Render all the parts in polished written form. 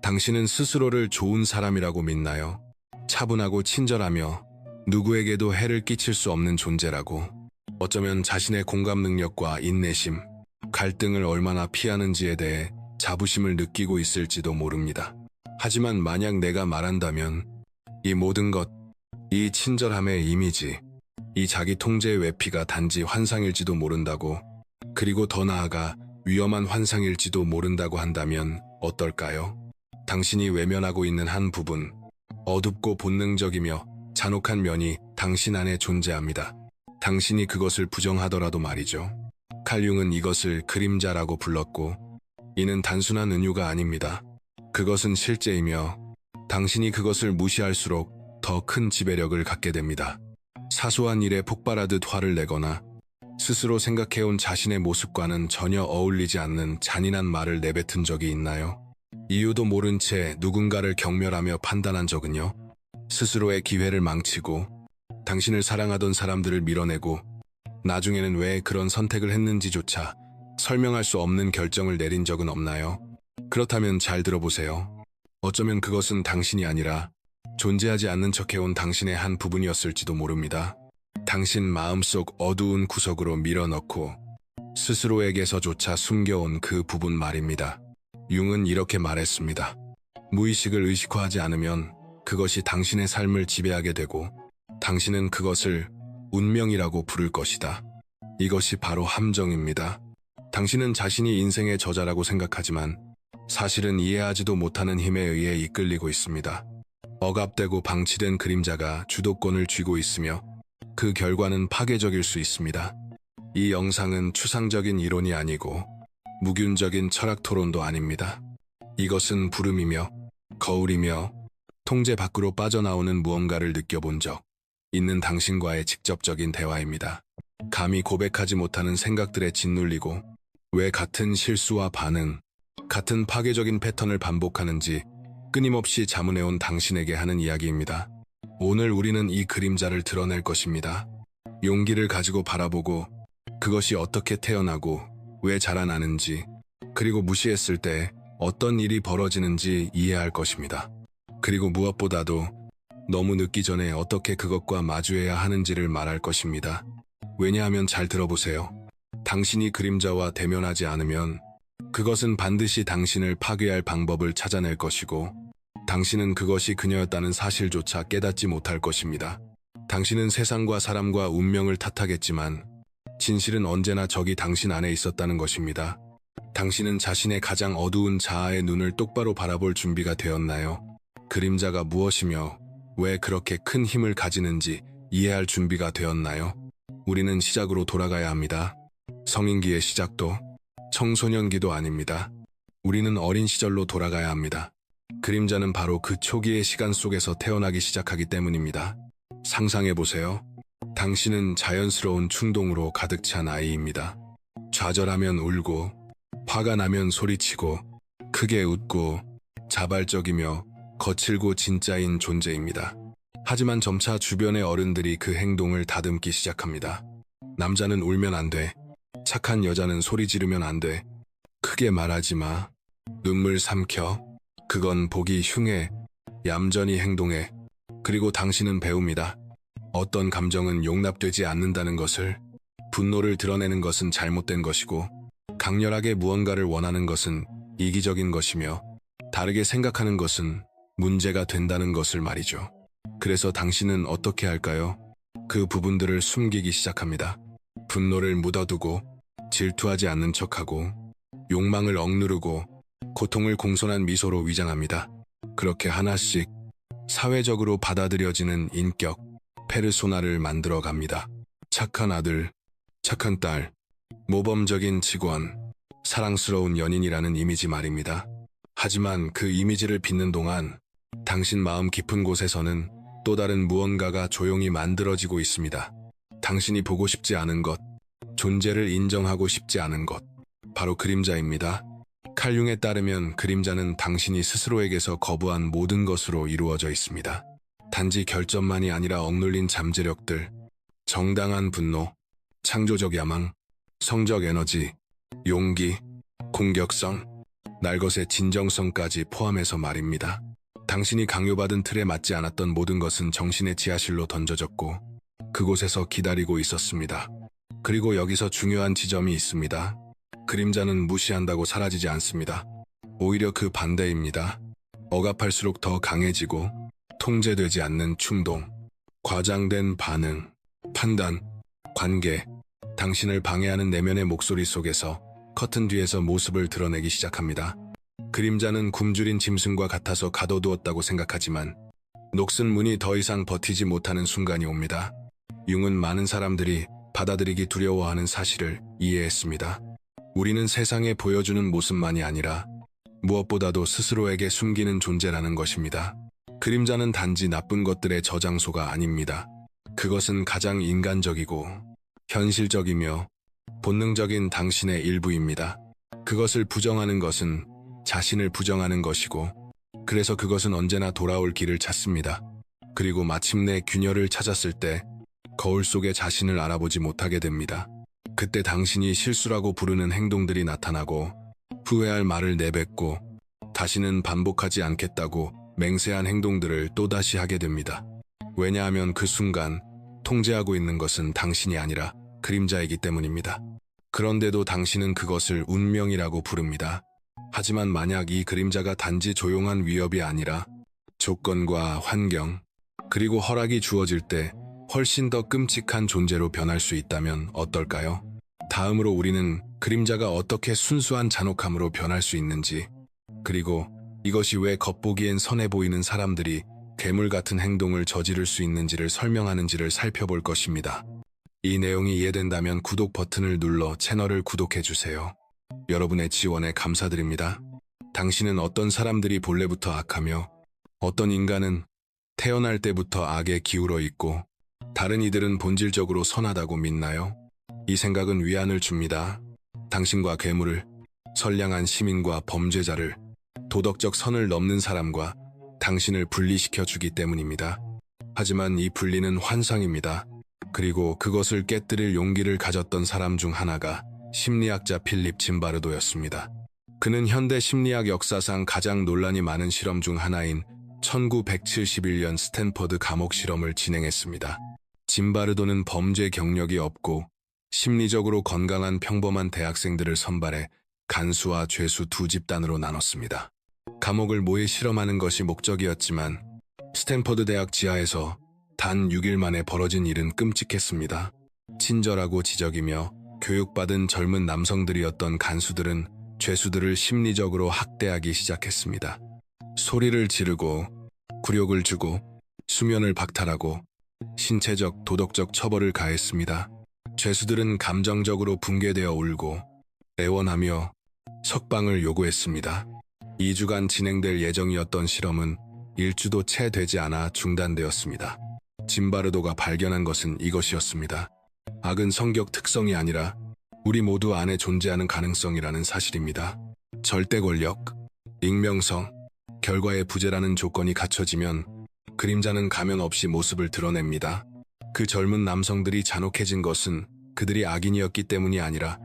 당신은 스스로를 좋은 사람이라고 믿나요? 차분하고 친절하며 누구에게도 해를 끼칠 수 없는 존재라고. 어쩌면 자신의 공감 능력과 인내심, 갈등을 얼마나 피하는지에 대해 자부심을 느끼고 있을지도 모릅니다. 하지만 만약 내가 말한다면 이 모든 것, 이 친절함의 이미지, 이 자기 통제의 외피가 단지 환상일지도 모른다고, 그리고 더 나아가 위험한 환상일지도 모른다고 한다면 어떨까요? 당신이 외면하고 있는 한 부분, 어둡고 본능적이며 잔혹한 면이 당신 안에 존재합니다. 당신이 그것을 부정하더라도 말이죠. 칼 융은 이것을 그림자라고 불렀고, 이는 단순한 은유가 아닙니다. 그것은 실제이며 당신이 그것을 무시할수록 더 큰 지배력을 갖게 됩니다. 사소한 일에 폭발하듯 화를 내거나 스스로 생각해온 자신의 모습과는 전혀 어울리지 않는 잔인한 말을 내뱉은 적이 있나요? 이유도 모른 채 누군가를 경멸하며 판단한 적은요? 스스로의 기회를 망치고 당신을 사랑하던 사람들을 밀어내고 나중에는 왜 그런 선택을 했는지조차 설명할 수 없는 결정을 내린 적은 없나요? 그렇다면 잘 들어보세요. 어쩌면 그것은 당신이 아니라 존재하지 않는 척해온 당신의 한 부분이었을지도 모릅니다. 당신 마음속 어두운 구석으로 밀어넣고 스스로에게서조차 숨겨온 그 부분 말입니다. 융은 이렇게 말했습니다. 무의식을 의식화하지 않으면 그것이 당신의 삶을 지배하게 되고 당신은 그것을 운명이라고 부를 것이다. 이것이 바로 함정입니다. 당신은 자신이 인생의 저자라고 생각하지만 사실은 이해하지도 못하는 힘에 의해 이끌리고 있습니다. 억압되고 방치된 그림자가 주도권을 쥐고 있으며 그 결과는 파괴적일 수 있습니다. 이 영상은 추상적인 이론이 아니고 무균적인 철학 토론도 아닙니다. 이것은 부름이며 거울이며 통제 밖으로 빠져나오는 무언가를 느껴본 적 있는 당신과의 직접적인 대화입니다. 감히 고백하지 못하는 생각들에 짓눌리고 왜 같은 실수와 반응, 같은 파괴적인 패턴을 반복하는지 끊임없이 자문해온 당신에게 하는 이야기입니다. 오늘 우리는 이 그림자를 드러낼 것입니다. 용기를 가지고 바라보고 그것이 어떻게 태어나고 왜 자라나는지, 그리고 무시했을 때 어떤 일이 벌어지는지 이해할 것입니다. 그리고 무엇보다도 너무 늦기 전에 어떻게 그것과 마주해야 하는지를 말할 것입니다. 왜냐하면 잘 들어보세요. 당신이 그림자와 대면하지 않으면 그것은 반드시 당신을 파괴할 방법을 찾아낼 것이고 당신은 그것이 그녀였다는 사실조차 깨닫지 못할 것입니다. 당신은 세상과 사람과 운명을 탓하겠지만 진실은 언제나 저기 당신 안에 있었다는 것입니다. 당신은 자신의 가장 어두운 자아의 눈을 똑바로 바라볼 준비가 되었나요? 그림자가 무엇이며 왜 그렇게 큰 힘을 가지는지 이해할 준비가 되었나요? 우리는 시작으로 돌아가야 합니다. 성인기의 시작도 청소년기도 아닙니다. 우리는 어린 시절로 돌아가야 합니다. 그림자는 바로 그 초기의 시간 속에서 태어나기 시작하기 때문입니다. 상상해보세요. 당신은 자연스러운 충동으로 가득 찬 아이입니다. 좌절하면 울고, 화가 나면 소리치고, 크게 웃고, 자발적이며 거칠고 진짜인 존재입니다. 하지만 점차 주변의 어른들이 그 행동을 다듬기 시작합니다. 남자는 울면 안 돼. 착한 여자는 소리 지르면 안 돼. 크게 말하지 마. 눈물 삼켜. 그건 보기 흉해. 얌전히 행동해. 그리고 당신은 배웁니다. 어떤 감정은 용납되지 않는다는 것을, 분노를 드러내는 것은 잘못된 것이고, 강렬하게 무언가를 원하는 것은 이기적인 것이며, 다르게 생각하는 것은 문제가 된다는 것을 말이죠. 그래서 당신은 어떻게 할까요? 그 부분들을 숨기기 시작합니다. 분노를 묻어두고, 질투하지 않는 척하고, 욕망을 억누르고, 고통을 공손한 미소로 위장합니다. 그렇게 하나씩 사회적으로 받아들여지는 인격, 페르소나를 만들어 갑니다. 착한 아들, 착한 딸, 모범적인 직원, 사랑스러운 연인이라는 이미지 말입니다. 하지만 그 이미지를 빚는 동안 당신 마음 깊은 곳에서는 또 다른 무언가가 조용히 만들어지고 있습니다. 당신이 보고 싶지 않은 것, 존재를 인정하고 싶지 않은 것, 바로 그림자입니다. 칼 융에 따르면 그림자는 당신이 스스로에게서 거부한 모든 것으로 이루어져 있습니다. 단지 결점만이 아니라 억눌린 잠재력들, 정당한 분노, 창조적 야망, 성적 에너지, 용기, 공격성, 날 것의 진정성까지 포함해서 말입니다. 당신이 강요받은 틀에 맞지 않았던 모든 것은 정신의 지하실로 던져졌고 그곳에서 기다리고 있었습니다. 그리고 여기서 중요한 지점이 있습니다. 그림자는 무시한다고 사라지지 않습니다. 오히려 그 반대입니다. 억압할수록 더 강해지고 통제되지 않는 충동, 과장된 반응, 판단, 관계, 당신을 방해하는 내면의 목소리 속에서 커튼 뒤에서 모습을 드러내기 시작합니다. 그림자는 굶주린 짐승과 같아서 가둬두었다고 생각하지만 녹슨 문이 더 이상 버티지 못하는 순간이 옵니다. 융은 많은 사람들이 받아들이기 두려워하는 사실을 이해했습니다. 우리는 세상에 보여주는 모습만이 아니라 무엇보다도 스스로에게 숨기는 존재라는 것입니다. 그림자는 단지 나쁜 것들의 저장소가 아닙니다. 그것은 가장 인간적이고 현실적이며 본능적인 당신의 일부입니다. 그것을 부정하는 것은 자신을 부정하는 것이고, 그래서 그것은 언제나 돌아올 길을 찾습니다. 그리고 마침내 균열을 찾았을 때 거울 속의 자신을 알아보지 못하게 됩니다. 그때 당신이 실수라고 부르는 행동들이 나타나고 후회할 말을 내뱉고 다시는 반복하지 않겠다고 맹세한 행동들을 또다시 하게 됩니다. 왜냐하면 그 순간 통제하고 있는 것은 당신이 아니라 그림자이기 때문입니다. 그런데도 당신은 그것을 운명이라고 부릅니다. 하지만 만약 이 그림자가 단지 조용한 위협이 아니라 조건과 환경, 그리고 허락이 주어질 때 훨씬 더 끔찍한 존재로 변할 수 있다면 어떨까요? 다음으로 우리는 그림자가 어떻게 순수한 잔혹함으로 변할 수 있는지, 그리고 이것이 왜 겉보기엔 선해 보이는 사람들이 괴물 같은 행동을 저지를 수 있는지를 설명하는지를 살펴볼 것입니다. 이 내용이 이해된다면 구독 버튼을 눌러 채널을 구독해주세요. 여러분의 지원에 감사드립니다. 당신은 어떤 사람들이 본래부터 악하며 어떤 인간은 태어날 때부터 악에 기울어 있고 다른 이들은 본질적으로 선하다고 믿나요? 이 생각은 위안을 줍니다. 당신과 괴물을, 선량한 시민과 범죄자를, 도덕적 선을 넘는 사람과 당신을 분리시켜 주기 때문입니다. 하지만 이 분리는 환상입니다. 그리고 그것을 깨뜨릴 용기를 가졌던 사람 중 하나가 심리학자 필립 짐바르도였습니다. 그는 현대 심리학 역사상 가장 논란이 많은 실험 중 하나인 1971년 스탠퍼드 감옥 실험을 진행했습니다. 짐바르도는 범죄 경력이 없고 심리적으로 건강한 평범한 대학생들을 선발해 간수와 죄수 두 집단으로 나눴습니다. 감옥을 모의 실험하는 것이 목적이었지만 스탠퍼드 대학 지하에서 단 6일 만에 벌어진 일은 끔찍했습니다. 친절하고 지적이며 교육받은 젊은 남성들이었던 간수들은 죄수들을 심리적으로 학대하기 시작했습니다. 소리를 지르고 굴욕을 주고 수면을 박탈하고 신체적, 도덕적 처벌을 가했습니다. 죄수들은 감정적으로 붕괴되어 울고 애원하며 석방을 요구했습니다. 2주간 진행될 예정이었던 실험은 1주도 채 되지 않아 중단되었습니다. 짐바르도가 발견한 것은 이것이었습니다. 악은 성격 특성이 아니라 우리 모두 안에 존재하는 가능성이라는 사실입니다. 절대 권력, 익명성, 결과의 부재라는 조건이 갖춰지면 그림자는 가면 없이 모습을 드러냅니다. 그 젊은 남성들이 잔혹해진 것은 그들이 악인이었기 때문이 아니라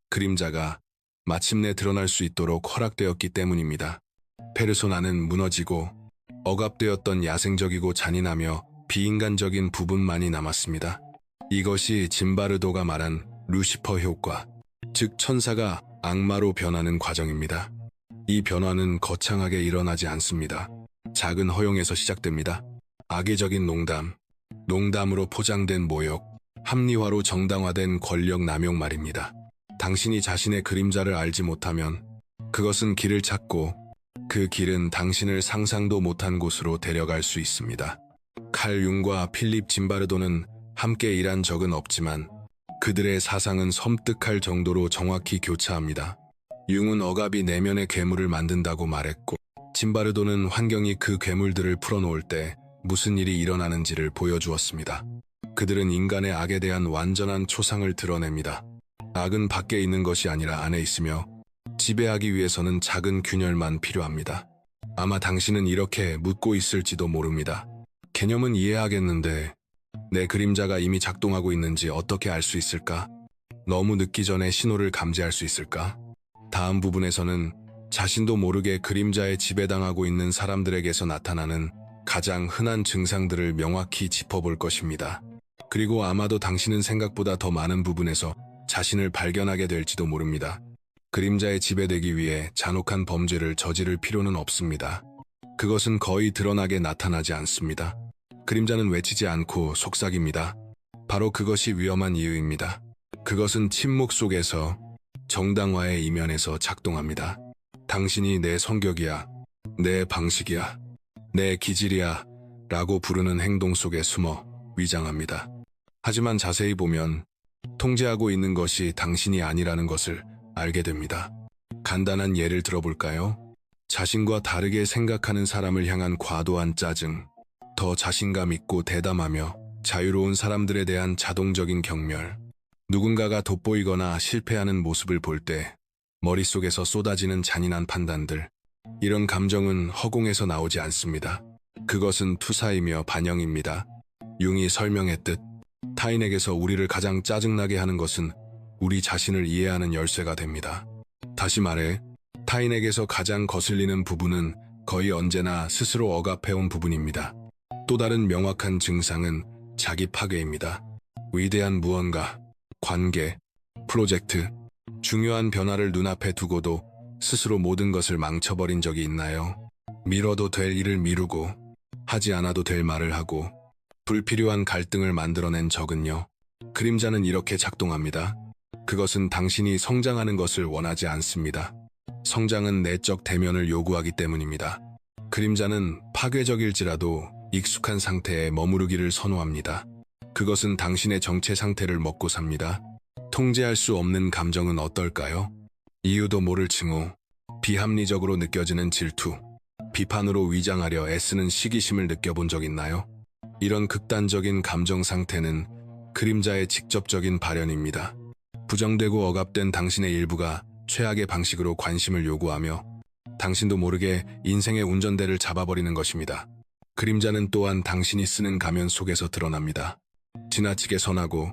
그림자가 마침내 드러날 수 있도록 허락되었기 때문입니다. 페르소나는 무너지고 억압되었던 야생적이고 잔인하며 비인간적인 부분만이 남았습니다. 이것이 짐바르도가 말한 루시퍼 효과, 즉 천사가 악마로 변하는 과정입니다. 이 변화는 거창하게 일어나지 않습니다. 작은 허용에서 시작됩니다. 악의적인 농담, 농담으로 포장된 모욕, 합리화로 정당화된 권력 남용 말입니다. 당신이 자신의 그림자를 알지 못하면 그것은 길을 찾고 그 길은 당신을 상상도 못한 곳으로 데려갈 수 있습니다. 칼 융과 필립 짐바르도는 함께 일한 적은 없지만 그들의 사상은 섬뜩할 정도로 정확히 교차합니다. 융은 억압이 내면의 괴물을 만든다고 말했고 짐바르도는 환경이 그 괴물들을 풀어놓을 때 무슨 일이 일어나는지를 보여주었습니다. 그들은 인간의 악에 대한 완전한 초상을 드러냅니다. 악은 밖에 있는 것이 아니라 안에 있으며 지배하기 위해서는 작은 균열만 필요합니다. 아마 당신은 이렇게 묻고 있을지도 모릅니다. 개념은 이해하겠는데 내 그림자가 이미 작동하고 있는지 어떻게 알 수 있을까? 너무 늦기 전에 신호를 감지할 수 있을까? 다음 부분에서는 자신도 모르게 그림자에 지배당하고 있는 사람들에게서 나타나는 가장 흔한 증상들을 명확히 짚어볼 것입니다. 그리고 아마도 당신은 생각보다 더 많은 부분에서 자신을 발견하게 될지도 모릅니다. 그림자에 지배되기 위해 잔혹한 범죄를 저지를 필요는 없습니다. 그것은 거의 드러나게 나타나지 않습니다. 그림자는 외치지 않고 속삭입니다. 바로 그것이 위험한 이유입니다. 그것은 침묵 속에서 정당화의 이면에서 작동합니다. 당신이 내 성격이야, 내 방식이야, 내 기질이야 라고 부르는 행동 속에 숨어 위장합니다. 하지만 자세히 보면 통제하고 있는 것이 당신이 아니라는 것을 알게 됩니다. 간단한 예를 들어볼까요? 자신과 다르게 생각하는 사람을 향한 과도한 짜증, 더 자신감 있고 대담하며 자유로운 사람들에 대한 자동적인 경멸, 누군가가 돋보이거나 실패하는 모습을 볼 때 머릿속에서 쏟아지는 잔인한 판단들, 이런 감정은 허공에서 나오지 않습니다. 그것은 투사이며 반영입니다. 융이 설명했듯 타인에게서 우리를 가장 짜증나게 하는 것은 우리 자신을 이해하는 열쇠가 됩니다. 다시 말해, 타인에게서 가장 거슬리는 부분은 거의 언제나 스스로 억압해온 부분입니다. 또 다른 명확한 증상은 자기 파괴입니다. 위대한 무언가, 관계, 프로젝트, 중요한 변화를 눈앞에 두고도 스스로 모든 것을 망쳐버린 적이 있나요? 미뤄도 될 일을 미루고 하지 않아도 될 말을 하고 불필요한 갈등을 만들어낸 적은요. 그림자는 이렇게 작동합니다. 그것은 당신이 성장하는 것을 원하지 않습니다. 성장은 내적 대면을 요구하기 때문입니다. 그림자는 파괴적일지라도 익숙한 상태에 머무르기를 선호합니다. 그것은 당신의 정체 상태를 먹고 삽니다. 통제할 수 없는 감정은 어떨까요? 이유도 모를 징후, 비합리적으로 느껴지는 질투, 비판으로 위장하려 애쓰는 시기심을 느껴본 적 있나요? 이런 극단적인 감정 상태는 그림자의 직접적인 발현입니다. 부정되고 억압된 당신의 일부가 최악의 방식으로 관심을 요구하며 당신도 모르게 인생의 운전대를 잡아버리는 것입니다. 그림자는 또한 당신이 쓰는 가면 속에서 드러납니다. 지나치게 선하고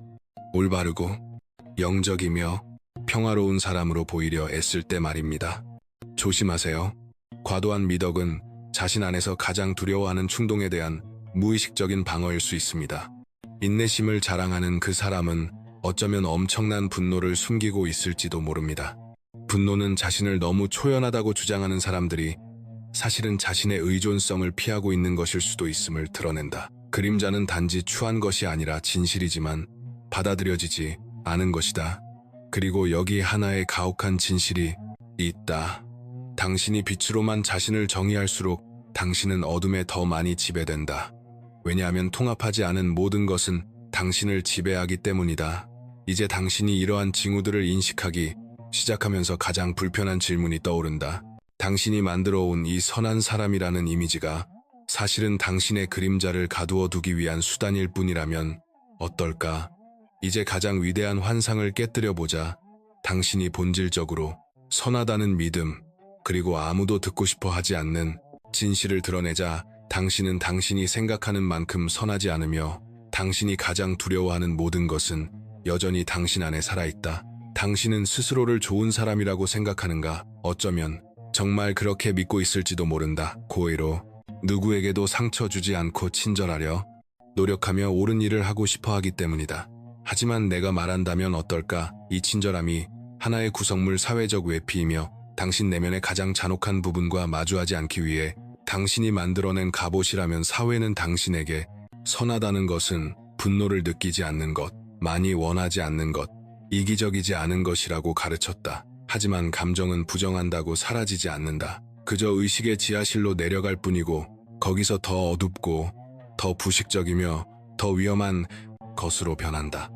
올바르고 영적이며 평화로운 사람으로 보이려 애쓸 때 말입니다. 조심하세요. 과도한 미덕은 자신 안에서 가장 두려워하는 충동에 대한 무의식적인 방어일 수 있습니다. 인내심을 자랑하는 그 사람은 어쩌면 엄청난 분노를 숨기고 있을지도 모릅니다. 분노는 자신을 너무 초연하다고 주장하는 사람들이 사실은 자신의 의존성을 피하고 있는 것일 수도 있음을 드러낸다. 그림자는 단지 추한 것이 아니라 진실이지만 받아들여지지 않은 것이다. 그리고 여기 하나의 가혹한 진실이 있다. 당신이 빛으로만 자신을 정의할수록 당신은 어둠에 더 많이 지배된다. 왜냐하면 통합하지 않은 모든 것은 당신을 지배하기 때문이다. 이제 당신이 이러한 징후들을 인식하기 시작하면서 가장 불편한 질문이 떠오른다. 당신이 만들어온 이 선한 사람이라는 이미지가 사실은 당신의 그림자를 가두어 두기 위한 수단일 뿐이라면 어떨까? 이제 가장 위대한 환상을 깨뜨려 보자. 당신이 본질적으로 선하다는 믿음, 그리고 아무도 듣고 싶어 하지 않는 진실을 드러내자. 당신은 당신이 생각하는 만큼 선하지 않으며 당신이 가장 두려워하는 모든 것은 여전히 당신 안에 살아있다. 당신은 스스로를 좋은 사람이라고 생각하는가? 어쩌면 정말 그렇게 믿고 있을지도 모른다. 고의로 누구에게도 상처 주지 않고 친절하려 노력하며 옳은 일을 하고 싶어 하기 때문이다. 하지만 내가 말한다면 어떨까? 이 친절함이 하나의 구성물 사회적 외피이며 당신 내면의 가장 잔혹한 부분과 마주하지 않기 위해 당신이 만들어낸 갑옷이라면 사회는 당신에게 선하다는 것은 분노를 느끼지 않는 것, 많이 원하지 않는 것, 이기적이지 않은 것이라고 가르쳤다. 하지만 감정은 부정한다고 사라지지 않는다. 그저 의식의 지하실로 내려갈 뿐이고 거기서 더 어둡고 더 부식적이며 더 위험한 것으로 변한다.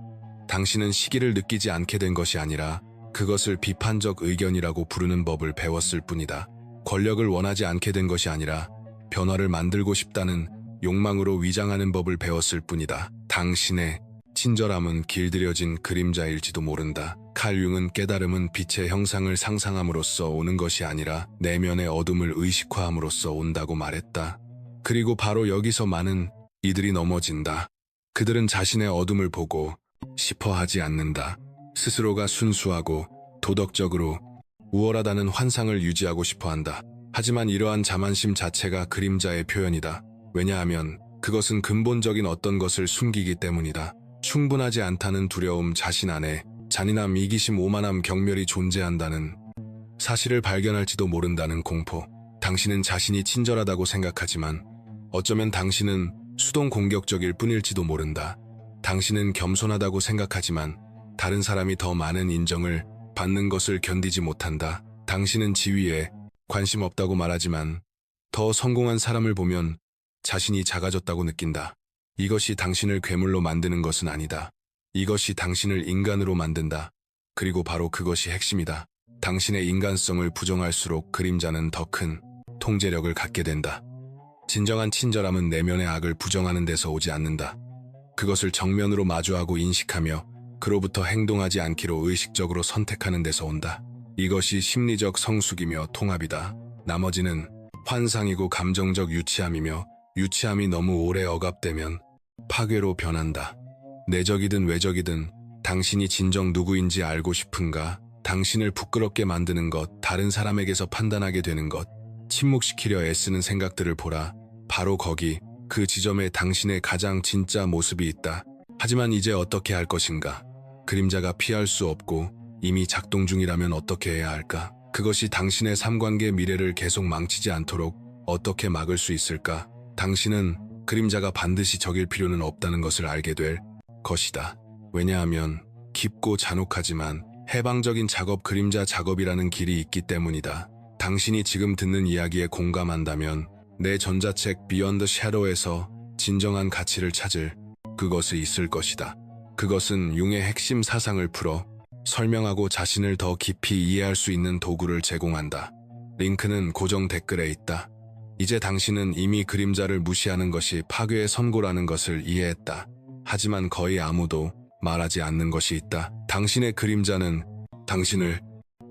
당신은 시기를 느끼지 않게 된 것이 아니라 그것을 비판적 의견이라고 부르는 법을 배웠을 뿐이다. 권력을 원하지 않게 된 것이 아니라 변화를 만들고 싶다는 욕망으로 위장하는 법을 배웠을 뿐이다. 당신의 친절함은 길들여진 그림자일지도 모른다. 칼 융은 깨달음은 빛의 형상을 상상함으로써 오는 것이 아니라 내면의 어둠을 의식화함으로써 온다고 말했다. 그리고 바로 여기서 많은 이들이 넘어진다. 그들은 자신의 어둠을 보고 싶어 하지 않는다. 스스로가 순수하고 도덕적으로 우월하다는 환상을 유지하고 싶어 한다. 하지만 이러한 자만심 자체가 그림자의 표현이다. 왜냐하면 그것은 근본적인 어떤 것을 숨기기 때문이다. 충분하지 않다는 두려움, 자신 안에 잔인함, 이기심, 오만함, 경멸이 존재한다는 사실을 발견할지도 모른다는 공포. 당신은 자신이 친절하다고 생각하지만 어쩌면 당신은 수동 공격적일 뿐일지도 모른다. 당신은 겸손하다고 생각하지만 다른 사람이 더 많은 인정을 받는 것을 견디지 못한다. 당신은 지위에 관심 없다고 말하지만 더 성공한 사람을 보면 자신이 작아졌다고 느낀다. 이것이 당신을 괴물로 만드는 것은 아니다. 이것이 당신을 인간으로 만든다. 그리고 바로 그것이 핵심이다. 당신의 인간성을 부정할수록 그림자는 더 큰 통제력을 갖게 된다. 진정한 친절함은 내면의 악을 부정하는 데서 오지 않는다. 그것을 정면으로 마주하고 인식하며 그로부터 행동하지 않기로 의식적으로 선택하는 데서 온다. 이것이 심리적 성숙이며 통합이다. 나머지는 환상이고 감정적 유치함이며 유치함이 너무 오래 억압되면 파괴로 변한다. 내적이든 외적이든 당신이 진정 누구인지 알고 싶은가? 당신을 부끄럽게 만드는 것, 다른 사람에게서 판단하게 되는 것, 침묵시키려 애쓰는 생각들을 보라. 바로 거기, 그 지점에 당신의 가장 진짜 모습이 있다. 하지만 이제 어떻게 할 것인가? 그림자가 피할 수 없고 이미 작동 중이라면 어떻게 해야 할까? 그것이 당신의 삶관계 미래를 계속 망치지 않도록 어떻게 막을 수 있을까? 당신은 그림자가 반드시 적일 필요는 없다는 것을 알게 될 것이다. 왜냐하면 깊고 잔혹하지만 해방적인 작업, 그림자 작업이라는 길이 있기 때문이다. 당신이 지금 듣는 이야기에 공감한다면 내 전자책 비욘드 섀도우에서 진정한 가치를 찾을 그것이 있을 것이다. 그것은 융의 핵심 사상을 풀어 설명하고 자신을 더 깊이 이해할 수 있는 도구를 제공한다. 링크는 고정 댓글에 있다. 이제 당신은 이미 그림자를 무시하는 것이 파괴의 선고라는 것을 이해했다. 하지만 거의 아무도 말하지 않는 것이 있다. 당신의 그림자는 당신을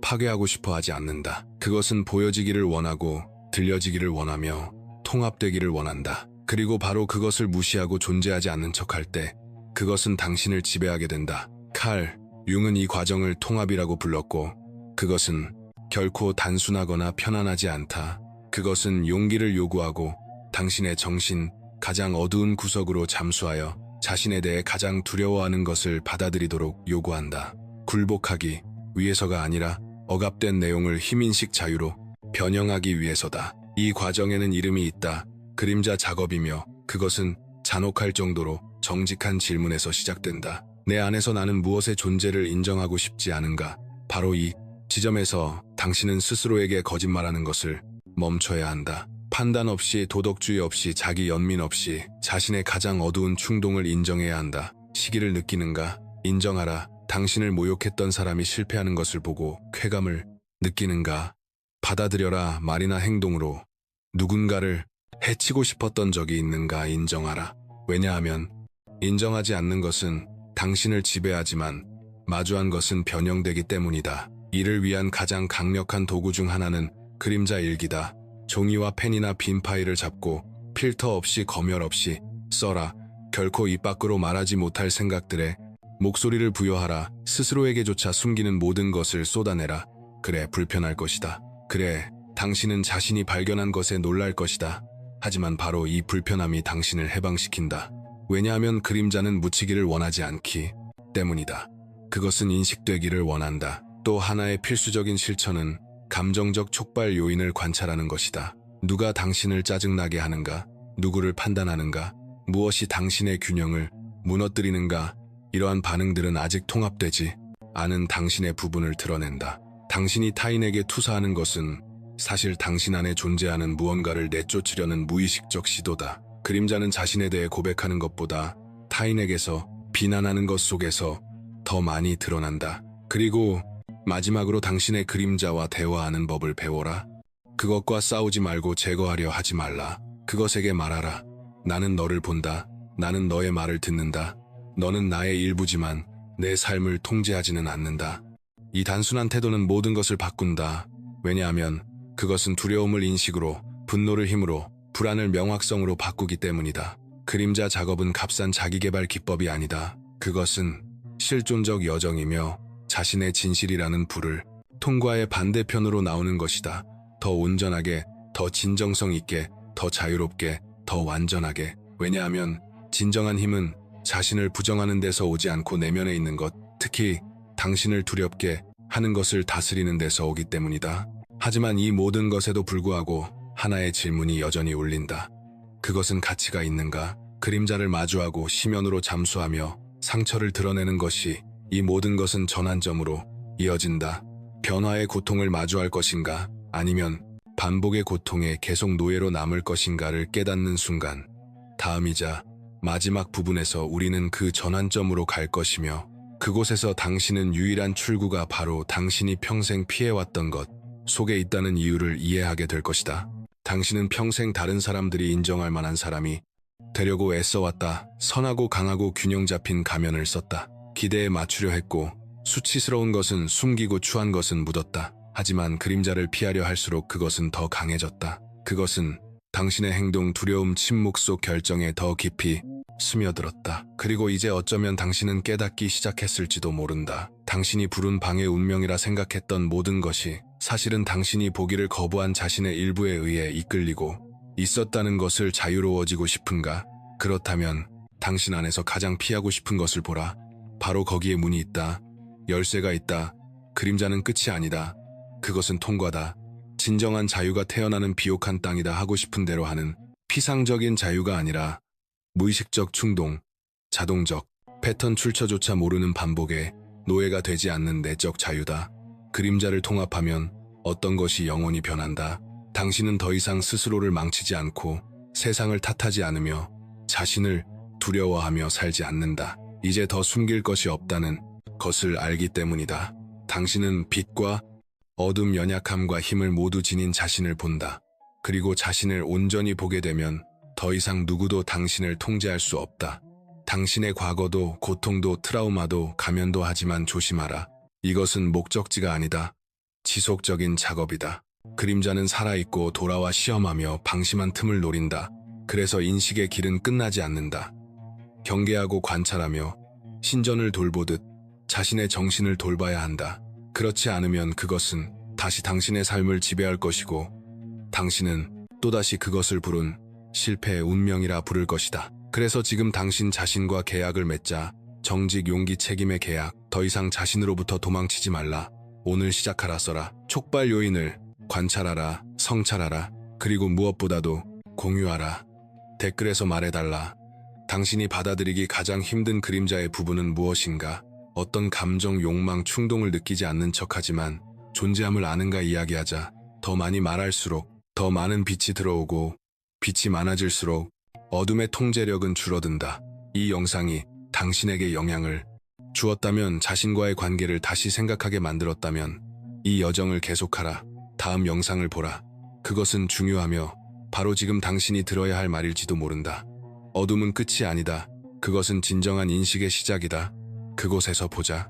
파괴하고 싶어 하지 않는다. 그것은 보여지기를 원하고 들려지기를 원하며 통합되기를 원한다. 그리고 바로 그것을 무시하고 존재하지 않는 척할 때 그것은 당신을 지배하게 된다. 칼 융은 이 과정을 통합이라고 불렀고 그것은 결코 단순하거나 편안하지 않다. 그것은 용기를 요구하고 당신의 정신 가장 어두운 구석으로 잠수하여 자신에 대해 가장 두려워하는 것을 받아들이도록 요구한다. 굴복하기 위해서가 아니라 억압된 내용을 힘인식 자유로 변형하기 위해서다. 이 과정에는 이름이 있다. 그림자 작업이며 그것은 잔혹할 정도로 정직한 질문에서 시작된다. 내 안에서 나는 무엇의 존재를 인정하고 싶지 않은가? 바로 이 지점에서 당신은 스스로에게 거짓말하는 것을 멈춰야 한다. 판단 없이, 도덕주의 없이, 자기 연민 없이 자신의 가장 어두운 충동을 인정해야 한다. 시기를 느끼는가? 인정하라. 당신을 모욕했던 사람이 실패하는 것을 보고 쾌감을 느끼는가? 받아들여라. 말이나 행동으로 누군가를 해치고 싶었던 적이 있는가? 인정하라. 왜냐하면 인정하지 않는 것은 당신을 지배하지만 마주한 것은 변형되기 때문이다. 이를 위한 가장 강력한 도구 중 하나는 그림자 일기다. 종이와 펜이나 빈 파일을 잡고 필터 없이 검열 없이 써라. 결코 입 밖으로 말하지 못할 생각들에 목소리를 부여하라. 스스로에게조차 숨기는 모든 것을 쏟아내라. 그래, 불편할 것이다. 그래, 당신은 자신이 발견한 것에 놀랄 것이다. 하지만 바로 이 불편함이 당신을 해방시킨다. 왜냐하면 그림자는 묻히기를 원하지 않기 때문이다. 그것은 인식되기를 원한다. 또 하나의 필수적인 실천은 감정적 촉발 요인을 관찰하는 것이다. 누가 당신을 짜증나게 하는가? 누구를 판단하는가? 무엇이 당신의 균형을 무너뜨리는가? 이러한 반응들은 아직 통합되지 않은 당신의 부분을 드러낸다. 당신이 타인에게 투사하는 것은 사실 당신 안에 존재하는 무언가를 내쫓으려는 무의식적 시도다. 그림자는 자신에 대해 고백하는 것보다 타인에게서 비난하는 것 속에서 더 많이 드러난다. 그리고 마지막으로 당신의 그림자와 대화하는 법을 배워라. 그것과 싸우지 말고 제거하려 하지 말라. 그것에게 말하라. 나는 너를 본다. 나는 너의 말을 듣는다. 너는 나의 일부지만 내 삶을 통제하지는 않는다. 이 단순한 태도는 모든 것을 바꾼다. 왜냐하면 그것은 두려움을 인식으로, 분노를 힘으로, 불안을 명확성으로 바꾸기 때문이다. 그림자 작업은 값싼 자기개발 기법이 아니다. 그것은 실존적 여정이며 자신의 진실이라는 불을 통과의 반대편으로 나오는 것이다. 더 온전하게, 더 진정성 있게, 더 자유롭게, 더 완전하게. 왜냐하면 진정한 힘은 자신을 부정하는 데서 오지 않고 내면에 있는 것, 특히 당신을 두렵게 하는 것을 다스리는 데서 오기 때문이다. 하지만 이 모든 것에도 불구하고 하나의 질문이 여전히 울린다. 그것은 가치가 있는가? 그림자를 마주하고 심연으로 잠수하며 상처를 드러내는 것이 이 모든 것은 전환점으로 이어진다. 변화의 고통을 마주할 것인가? 아니면 반복의 고통에 계속 노예로 남을 것인가를 깨닫는 순간, 다음이자 마지막 부분에서 우리는 그 전환점으로 갈 것이며, 그곳에서 당신은 유일한 출구가 바로 당신이 평생 피해왔던 것 속에 있다는 이유를 이해하게 될 것이다. 당신은 평생 다른 사람들이 인정할 만한 사람이 되려고 애써왔다. 선하고 강하고 균형 잡힌 가면을 썼다. 기대에 맞추려 했고, 수치스러운 것은 숨기고 추한 것은 묻었다. 하지만 그림자를 피하려 할수록 그것은 더 강해졌다. 그것은 당신의 행동, 두려움, 침묵 속 결정에 더 깊이 스며들었다. 그리고 이제 어쩌면 당신은 깨닫기 시작했을지도 모른다. 당신이 부른 방의 운명이라 생각했던 모든 것이 사실은 당신이 보기를 거부한 자신의 일부에 의해 이끌리고 있었다는 것을. 자유로워지고 싶은가? 그렇다면 당신 안에서 가장 피하고 싶은 것을 보라. 바로 거기에 문이 있다. 열쇠가 있다. 그림자는 끝이 아니다. 그것은 통과다. 진정한 자유가 태어나는 비옥한 땅이다. 하고 싶은 대로 하는 피상적인 자유가 아니라 무의식적 충동, 자동적, 패턴 출처조차 모르는 반복에 노예가 되지 않는 내적 자유다. 그림자를 통합하면 어떤 것이 영원히 변한다. 당신은 더 이상 스스로를 망치지 않고 세상을 탓하지 않으며 자신을 두려워하며 살지 않는다. 이제 더 숨길 것이 없다는 것을 알기 때문이다. 당신은 빛과 어둠, 연약함과 힘을 모두 지닌 자신을 본다. 그리고 자신을 온전히 보게 되면 더 이상 누구도 당신을 통제할 수 없다. 당신의 과거도, 고통도, 트라우마도, 가면도. 하지만 조심하라. 이것은 목적지가 아니다. 지속적인 작업이다. 그림자는 살아있고 돌아와 시험하며 방심한 틈을 노린다. 그래서 인식의 길은 끝나지 않는다. 경계하고 관찰하며 신전을 돌보듯 자신의 정신을 돌봐야 한다. 그렇지 않으면 그것은 다시 당신의 삶을 지배할 것이고, 당신은 또다시 그것을 부른 실패의 운명이라 부를 것이다. 그래서 지금 당신 자신과 계약을 맺자. 정직, 용기, 책임의 계약. 더 이상 자신으로부터 도망치지 말라. 오늘 시작하라. 써라. 촉발 요인을 관찰하라. 성찰하라. 그리고 무엇보다도 공유하라. 댓글에서 말해달라. 당신이 받아들이기 가장 힘든 그림자의 부분은 무엇인가? 어떤 감정, 욕망, 충동을 느끼지 않는 척하지만 존재함을 아는가? 이야기하자. 더 많이 말할수록 더 많은 빛이 들어오고, 빛이 많아질수록 어둠의 통제력은 줄어든다. 이 영상이 당신에게 영향을 주었다면, 자신과의 관계를 다시 생각하게 만들었다면 이 여정을 계속하라. 다음 영상을 보라. 그것은 중요하며 바로 지금 당신이 들어야 할 말일지도 모른다. 어둠은 끝이 아니다. 그것은 진정한 인식의 시작이다. 그곳에서 보자.